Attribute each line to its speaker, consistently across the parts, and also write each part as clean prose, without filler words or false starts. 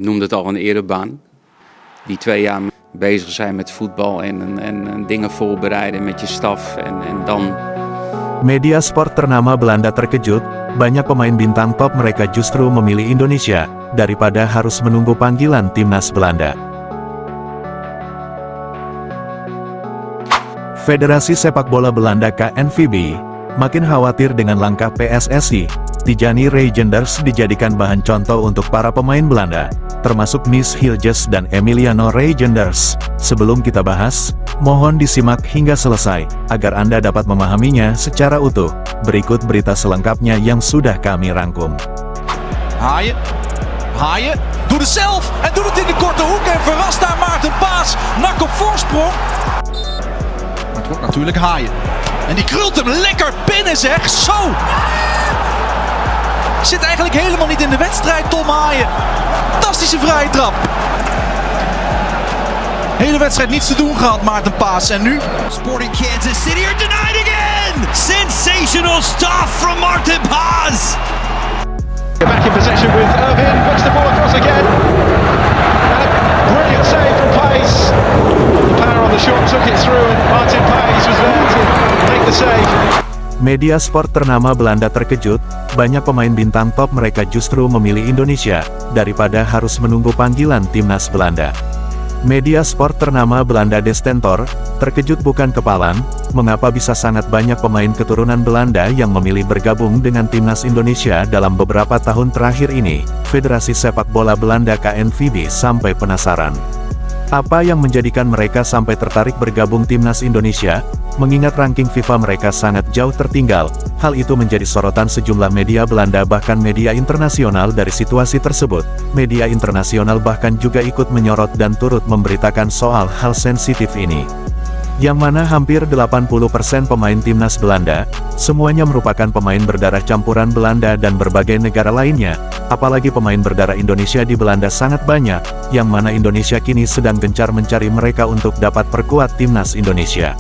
Speaker 1: noemde het al een erebaan. Die 2 jaar bezig zijn met voetbal en dingen voorbereiden met je staf en dan...
Speaker 2: Media sport ternama Belanda terkejut, banyak pemain bintang top mereka justru memilih Indonesia, daripada harus menunggu panggilan timnas Belanda. Federasi Sepak Bola Belanda KNVB, makin khawatir dengan langkah PSSI. Tijani Reijenders dijadikan bahan contoh untuk para pemain Belanda, termasuk Miss Hilges dan Emiliano Reijenders. Sebelum kita bahas, mohon disimak hingga selesai, agar Anda dapat memahaminya secara utuh. Berikut berita selengkapnya yang sudah kami rangkum.
Speaker 3: Haaien, doet het zelf en doet het in de korte hoek en verrast daar Maarten Paas. Nak op voorsprong. Maar het wordt natuurlijk Haaien. En die krult hem lekker binnen zeg, zo! Zit eigenlijk helemaal niet in de wedstrijd, Tom Haaien. Fantastische vrije trap. Hele wedstrijd niets te doen gehad, Maarten Paas. En nu?
Speaker 4: Sporting Kansas City are denied again! Sensational stuff from Maarten Paas!
Speaker 5: Back in possession with Irvin, puts the ball across again. And a brilliant save from Paes. The power on the shot took it through and Martin Paes was there to make the save.
Speaker 2: Media sport ternama Belanda terkejut, banyak pemain bintang top mereka justru memilih Indonesia, daripada harus menunggu panggilan timnas Belanda. Media sport ternama Belanda De Stentor, terkejut bukan kepalang, mengapa bisa sangat banyak pemain keturunan Belanda yang memilih bergabung dengan timnas Indonesia dalam beberapa tahun terakhir ini. Federasi Sepak Bola Belanda KNVB sampai penasaran. Apa yang menjadikan mereka sampai tertarik bergabung timnas Indonesia? Mengingat ranking FIFA mereka sangat jauh tertinggal, hal itu menjadi sorotan sejumlah media Belanda bahkan media internasional dari situasi tersebut. Media internasional bahkan juga ikut menyorot dan turut memberitakan soal hal sensitif ini. Yang mana hampir 80% pemain timnas Belanda, semuanya merupakan pemain berdarah campuran Belanda dan berbagai negara lainnya, apalagi pemain berdarah Indonesia di Belanda sangat banyak, yang mana Indonesia kini sedang gencar mencari mereka untuk dapat perkuat timnas Indonesia.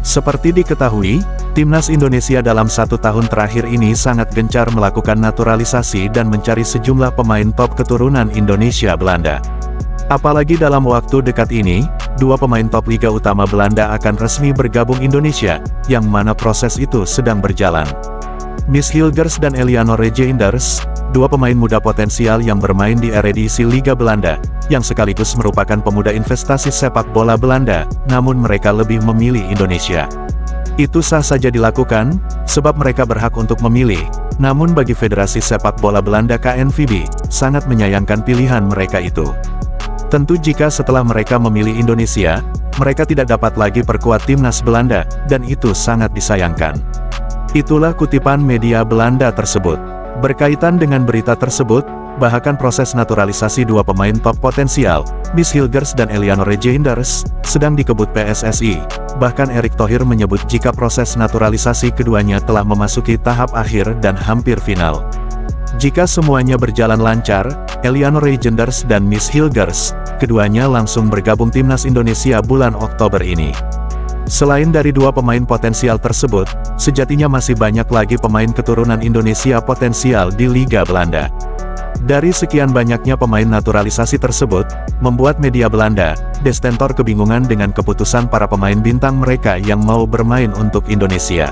Speaker 2: Seperti diketahui, timnas Indonesia dalam 1 tahun terakhir ini sangat gencar melakukan naturalisasi dan mencari sejumlah pemain top keturunan Indonesia Belanda. Apalagi dalam waktu dekat ini, 2 pemain top Liga Utama Belanda akan resmi bergabung Indonesia, yang mana proses itu sedang berjalan. Miss Hilgers dan Emiliano Reijenders, 2 pemain muda potensial yang bermain di Eredivisie Liga Belanda, yang sekaligus merupakan pemuda investasi sepak bola Belanda, namun mereka lebih memilih Indonesia. Itu sah saja dilakukan, sebab mereka berhak untuk memilih, namun bagi Federasi Sepak Bola Belanda KNVB, sangat menyayangkan pilihan mereka itu. Tentu jika setelah mereka memilih Indonesia, mereka tidak dapat lagi perkuat timnas Belanda, dan itu sangat disayangkan. Itulah kutipan media Belanda tersebut. Berkaitan dengan berita tersebut, bahkan proses naturalisasi 2 pemain top potensial, Miss Hilgers dan Emiliano Reijenders, sedang dikebut PSSI. Bahkan Erick Thohir menyebut jika proses naturalisasi keduanya telah memasuki tahap akhir dan hampir final. Jika semuanya berjalan lancar, Emiliano Reijenders dan Miss Hilgers, keduanya langsung bergabung timnas Indonesia bulan Oktober ini. Selain dari 2 pemain potensial tersebut, sejatinya masih banyak lagi pemain keturunan Indonesia potensial di Liga Belanda. Dari sekian banyaknya pemain naturalisasi tersebut, membuat media Belanda, De Stentor kebingungan dengan keputusan para pemain bintang mereka yang mau bermain untuk Indonesia.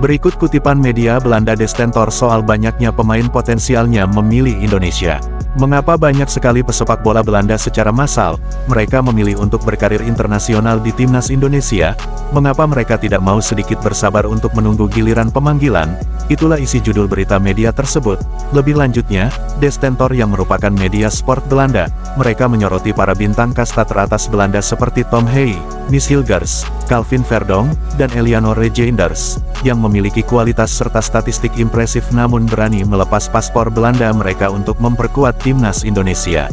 Speaker 2: Berikut kutipan media Belanda De Stentor soal banyaknya pemain potensialnya memilih Indonesia. Mengapa banyak sekali pesepak bola Belanda secara massal, mereka memilih untuk berkarir internasional di timnas Indonesia? Mengapa mereka tidak mau sedikit bersabar untuk menunggu giliran pemanggilan? Itulah isi judul berita media tersebut. Lebih lanjutnya, De Stentor yang merupakan media sport Belanda, mereka menyoroti para bintang kasta teratas Belanda seperti Tom Haaien, Miss Hilgers, Calvin Verdonk, dan Emiliano Reijenders, yang memiliki kualitas serta statistik impresif namun berani melepas paspor Belanda mereka untuk memperkuat timnas Indonesia.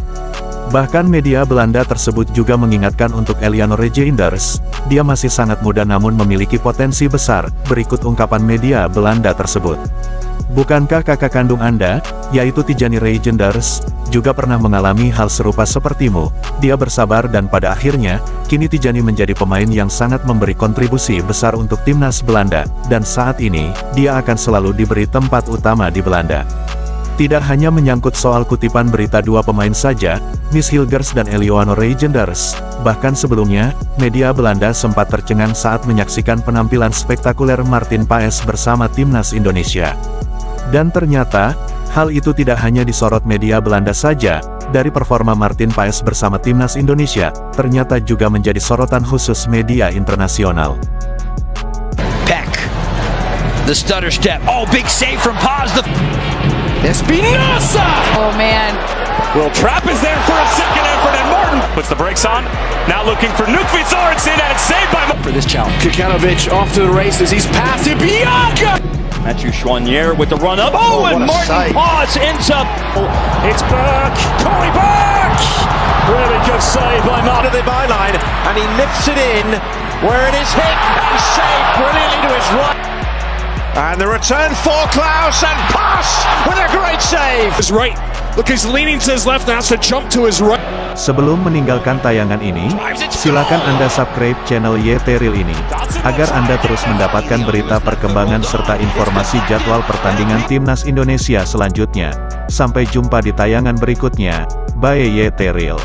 Speaker 2: Bahkan media Belanda tersebut juga mengingatkan untuk Emiliano Reijenders, dia masih sangat muda namun memiliki potensi besar. Berikut ungkapan media Belanda tersebut. Bukankah kakak kandung Anda, yaitu Tijani Reijenders, juga pernah mengalami hal serupa sepertimu? Dia bersabar dan pada akhirnya, kini Tijani menjadi pemain yang sangat memberi kontribusi besar untuk timnas Belanda, dan saat ini, dia akan selalu diberi tempat utama di Belanda. Tidak hanya menyangkut soal kutipan berita dua pemain saja, Miss Hilgers dan Eleonore Reijenders, bahkan sebelumnya, media Belanda sempat tercengang saat menyaksikan penampilan spektakuler Martin Paes bersama timnas Indonesia. Dan ternyata, hal itu tidak hanya disorot media Belanda saja, dari performa Martin Paes bersama timnas Indonesia, ternyata juga menjadi sorotan khusus media internasional.
Speaker 4: Peck. The stutter step. Oh, big save from Paz. Espinosa!
Speaker 6: Oh man.
Speaker 7: Will Trapp is there for a second effort, and Martin puts the brakes on. Now looking for Nukvi Sorensen, and it's saved by
Speaker 3: For this challenge. Kikanovic off to the races. He's passed it. Bianca!
Speaker 7: Matthew Chouanier with the run up. Oh, and Martin Paz ends up. It's Burke. Corey Burke! Really good save by Martin.
Speaker 5: To the byline, and he lifts it in where it is hit and saved brilliantly to his right. And the return for Klaus, and Pass with a great save.
Speaker 8: His right. Look, he's leaning to his left now, so jump to his right.
Speaker 2: Sebelum meninggalkan tayangan ini, silakan Anda subscribe channel YT Real ini, agar Anda terus mendapatkan berita perkembangan serta informasi jadwal pertandingan timnas Indonesia selanjutnya. Sampai jumpa di tayangan berikutnya. Bye YT Real.